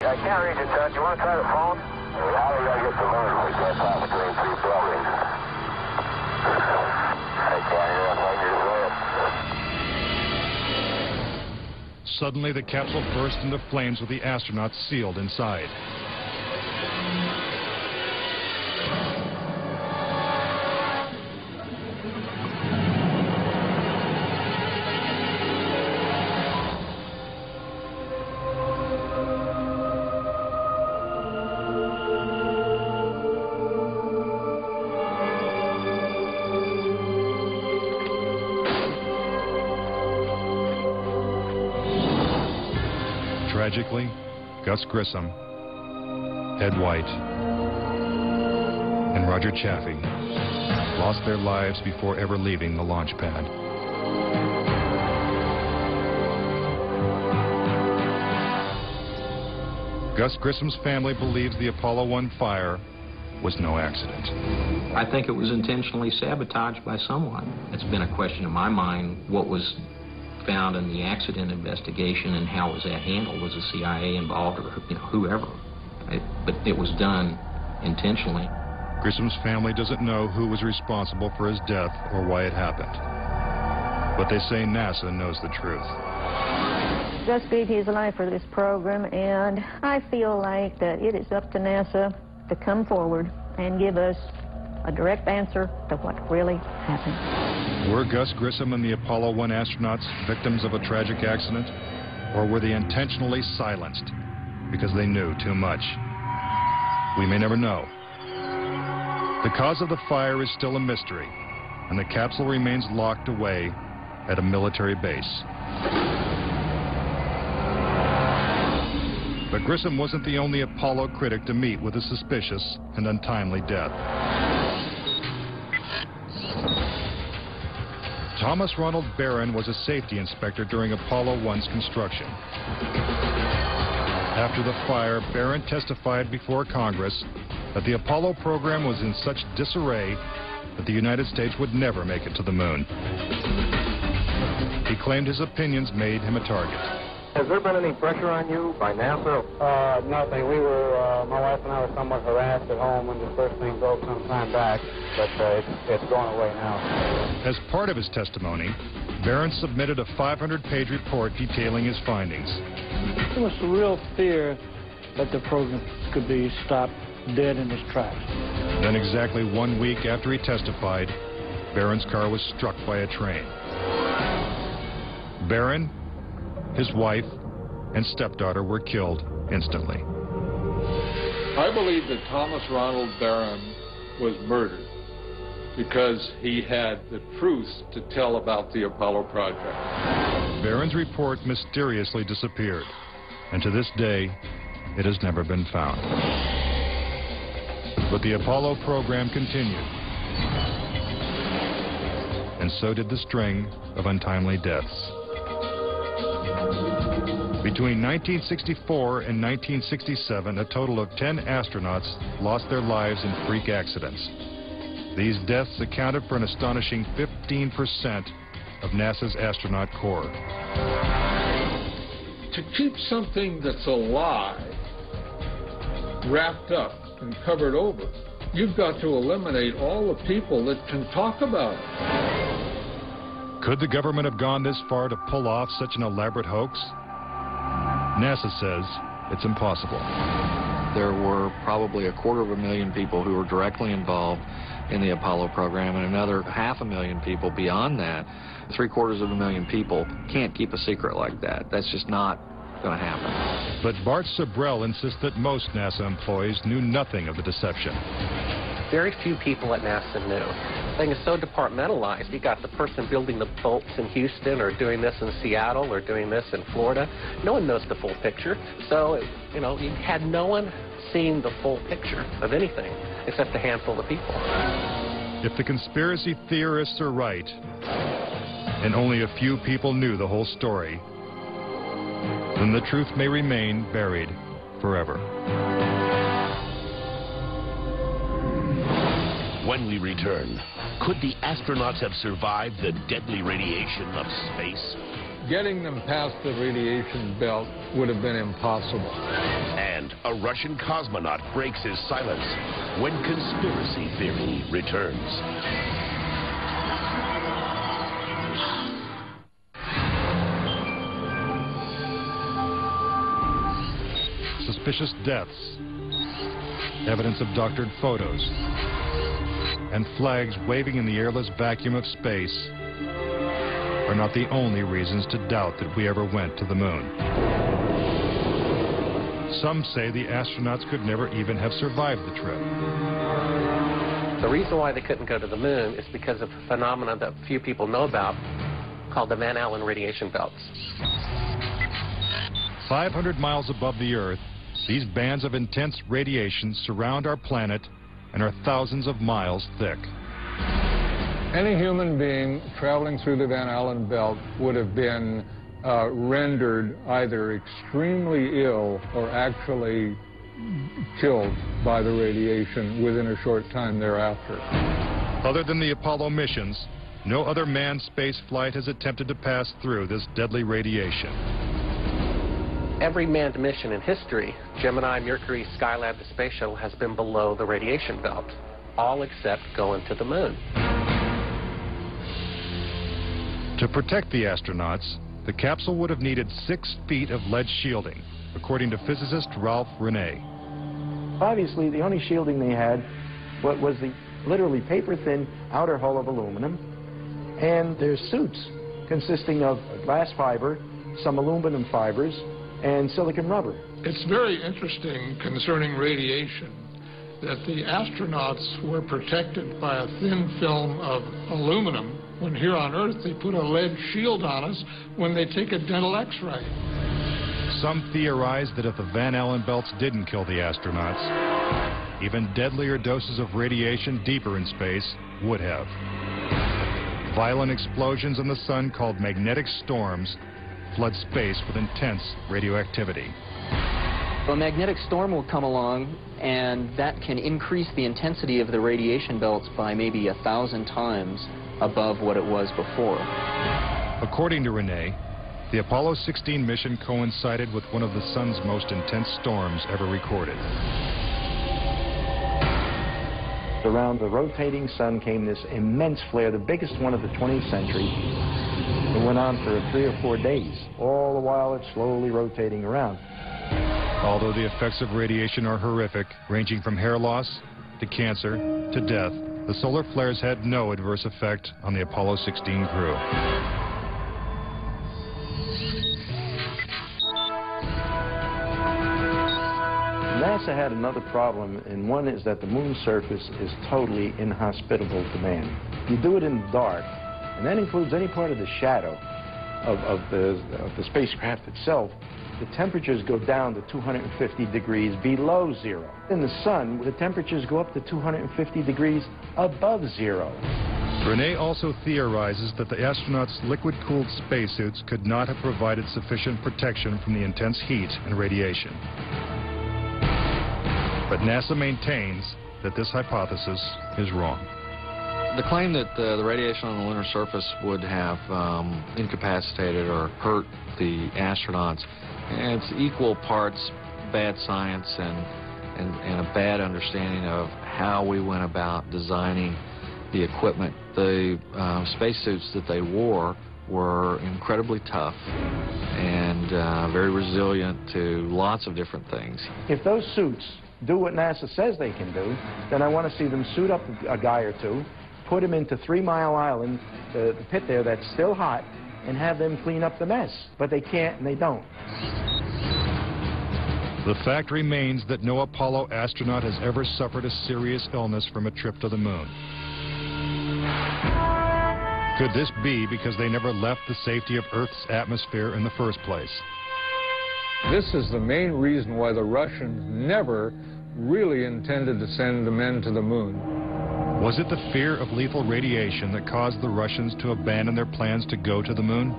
I can't reach it, Ted. You want to try the phone? Now we got to get the moon. We can't pass between three buildings. I can't hear a thing you're saying. Suddenly, the capsule burst into flames with the astronauts sealed inside. Tragically, Gus Grissom, Ed White, and Roger Chaffee lost their lives before ever leaving the launch pad. Gus Grissom's family believes the Apollo 1 fire was no accident. I think it was intentionally sabotaged by someone. It's been a question in my mind what was found in the accident investigation and how was that handled. Was the CIA involved or whoever? But it was done intentionally. Grissom's family doesn't know who was responsible for his death or why it happened. But they say NASA knows the truth. Gus gave his life for this program, and I feel like that it is up to NASA to come forward and give us a direct answer to what really happened. Were Gus Grissom and the Apollo 1 astronauts victims of a tragic accident? Or were they intentionally silenced because they knew too much? We may never know. The cause of the fire is still a mystery, and the capsule remains locked away at a military base. But Grissom wasn't the only Apollo critic to meet with a suspicious and untimely death. Thomas Ronald Barron was a safety inspector during Apollo 1's construction. After the fire, Barron testified before Congress that the Apollo program was in such disarray that the United States would never make it to the moon. He claimed his opinions made him a target. Has there been any pressure on you by NASA? Nothing. We were, my wife and I were somewhat harassed at home when the first thing broke some time back, but it's going away now. As part of his testimony, Barron submitted a 500-page report detailing his findings. There was a real fear that the program could be stopped dead in its tracks. Then exactly 1 week after he testified, Barron's car was struck by a train. Barron, his wife, and stepdaughter were killed instantly. I believe that Thomas Ronald Barron was murdered because he had the truth to tell about the Apollo project. Barron's report mysteriously disappeared, and to this day, it has never been found. But the Apollo program continued, and so did the string of untimely deaths. Between 1964 and 1967, a total of 10 astronauts lost their lives in freak accidents. These deaths accounted for an astonishing 15% of NASA's astronaut corps. To keep something that's alive wrapped up and covered over, you've got to eliminate all the people that can talk about it. Could the government have gone this far to pull off such an elaborate hoax? NASA says it's impossible. There were probably 250,000 people who were directly involved in the Apollo program, and another 500,000 people beyond that. 750,000 people can't keep a secret like that. That's just not going to happen. But Bart Sabrell insists that most NASA employees knew nothing of the deception. Very few people at NASA knew. The thing is so departmentalized. You got the person building the bolts in Houston, or doing this in Seattle, or doing this in Florida. No one knows the full picture. So, you had no one seeing the full picture of anything except a handful of people. If the conspiracy theorists are right, and only a few people knew the whole story, then the truth may remain buried forever. When we return, could the astronauts have survived the deadly radiation of space? getting them past the radiation belt would have been impossible. And a Russian cosmonaut breaks his silence when conspiracy theory returns. Suspicious deaths, evidence of doctored photos, and flags waving in the airless vacuum of space are not the only reasons to doubt that we ever went to the moon. Some say the astronauts could never even have survived the trip. The reason why they couldn't go to the moon is because of a phenomenon that few people know about called the Van Allen radiation belts. 500 miles above the Earth, these bands of intense radiation surround our planet and are thousands of miles thick. Any human being traveling through the Van Allen belt would have been rendered either extremely ill or actually killed by the radiation within a short time thereafter. Other than the Apollo missions, no other manned space flight has attempted to pass through this deadly radiation. Every manned mission in history, Gemini, Mercury, Skylab, the Space Shuttle, has been below the radiation belt, all except going to the moon. To protect the astronauts, the capsule would have needed 6 feet of lead shielding, according to physicist Ralph Rene. Obviously, the only shielding they had was the literally paper-thin outer hull of aluminum, and their suits consisting of glass fiber, some aluminum fibers, and silicon rubber. It's very interesting concerning radiation that the astronauts were protected by a thin film of aluminum when here on Earth they put a lead shield on us when they take a dental x-ray. Some theorize that if the Van Allen belts didn't kill the astronauts, even deadlier doses of radiation deeper in space would have. Violent explosions in the sun called magnetic storms flood space with intense radioactivity. A magnetic storm will come along, and that can increase the intensity of the radiation belts by maybe 1,000 times above what it was before. According to Rene, the Apollo 16 mission coincided with one of the sun's most intense storms ever recorded. Around the rotating sun came this immense flare, the biggest one of the 20th century. It went on for 3 or 4 days, all the while it's slowly rotating around. Although the effects of radiation are horrific, ranging from hair loss to cancer to death, the solar flares had no adverse effect on the Apollo 16 crew. NASA had another problem, and one is that the moon's surface is totally inhospitable to man. You do it in the dark, and that includes any part of the shadow of the spacecraft itself. The temperatures go down to 250 degrees below zero. In the sun, the temperatures go up to 250 degrees above zero. Rene also theorizes that the astronauts' liquid-cooled spacesuits could not have provided sufficient protection from the intense heat and radiation. But NASA maintains that this hypothesis is wrong. The claim that the radiation on the lunar surface would have incapacitated or hurt the astronauts, it's equal parts bad science and a bad understanding of how we went about designing the equipment. The spacesuits that they wore were incredibly tough and very resilient to lots of different things. If those suits do what NASA says they can do, then I want to see them suit up a guy or two, put him into 3 Mile Island, the pit there that's still hot, and have them clean up the mess. But they can't and they don't. The fact remains that no Apollo astronaut has ever suffered a serious illness from a trip to the moon. Could this be because they never left the safety of Earth's atmosphere in the first place? This is the main reason why the Russians never really intended to send the men to the moon. Was it the fear of lethal radiation that caused the Russians to abandon their plans to go to the moon?